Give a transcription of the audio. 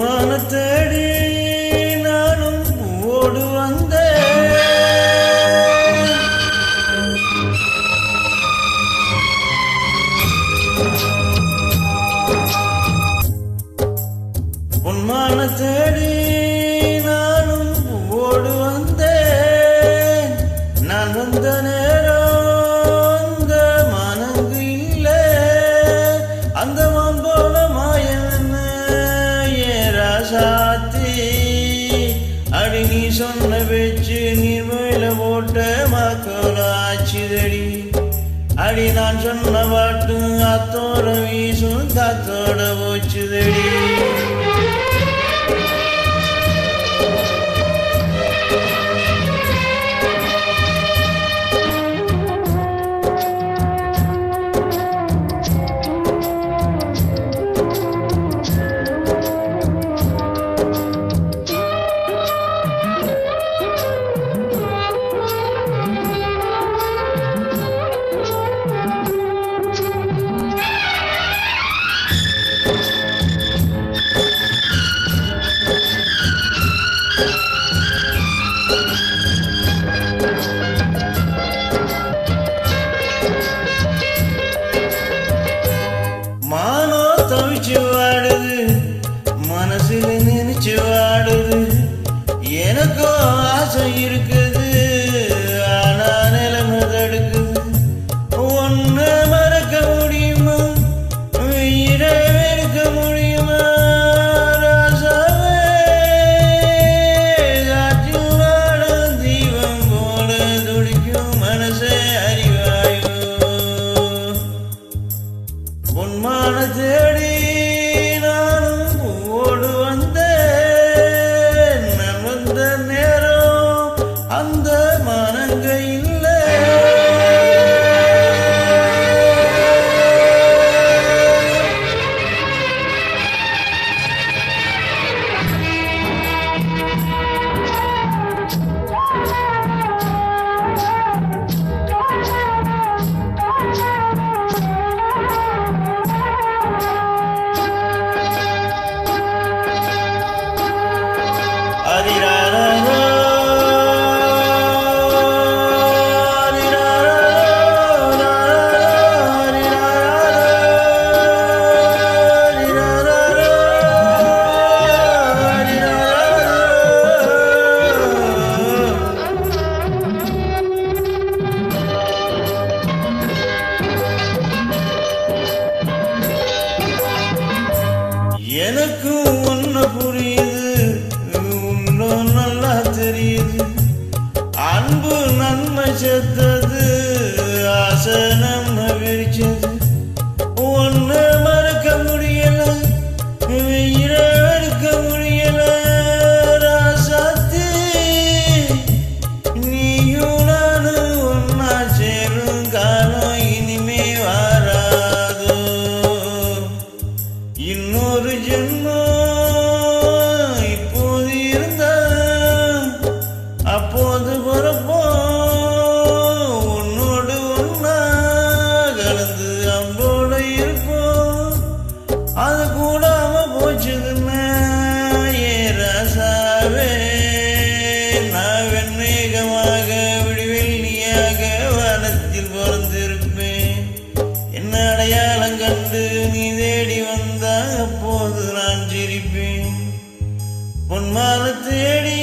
பொன்மான தேடி நானும் ஓடு வந்தேன். பொன்மான தேடி நானும் ஓடு வந்தேன். நான் வந்த நேரம் அந்த மனங்கு இல்லை. அந்த போல மாயன் ஏராசாத்தி அடி நீ சொன்ன பேச்சு நீர் மேல போட்ட மக்கள் ஆச்சுதடி. அடி நான் சொன்ன பாட்டு அத்தோட வீசும் காத்தோட போச்சுதடி. மானோ தவிச்சு வாடுது, மனசுல நினைச்சு வாடுது. எனக்கோ ஆசை இருக்குது, ஆனா நிலைமை தடுக்குது. ஒன்னு மறக்க முடியுமா, உயிரை வெறுக்க முடியுமா? ராசாவே காற்று வாடும் தீபம் போல துடிக்கும் மனசே அறிவாயோ. பொன்மான தேடி நானும் ஓடு வந்தேன். நான் வந்த நேரம் அந்த மனங்க இல்லை. எனக்கு ஒன்னு புரியுது, இன்னும் நல்லா தெரியுது. அன்பு நன்மை செத்தது, ஆசை நம்ம விரிச்சது. ஒன்னு மறக்க முடியல, உயிரை வெறுக்க முடியல. ராசாத்தி நீயும் நானும் ஒன்னா சேரும் காலம் இனிமே வராதோ. இன்னொரு ஜென்மம் இப்போது இருந்தா அப்போது பிறப்போம். உன்னோடு ஒன்னா கலந்து அம்போட இருப்போம். அது கூடாம போச்சுதுன்னா ஏ ராசாவே நான் வெண்மேகமாக விடிவெள்ளியாக வானத்தில் பிறந்திருப்பேன். என்ன அடையாளம் கண்டு நீ தேடி வந்தா அப்போது நான் சிரிப்பேன். பொன்மான தேடி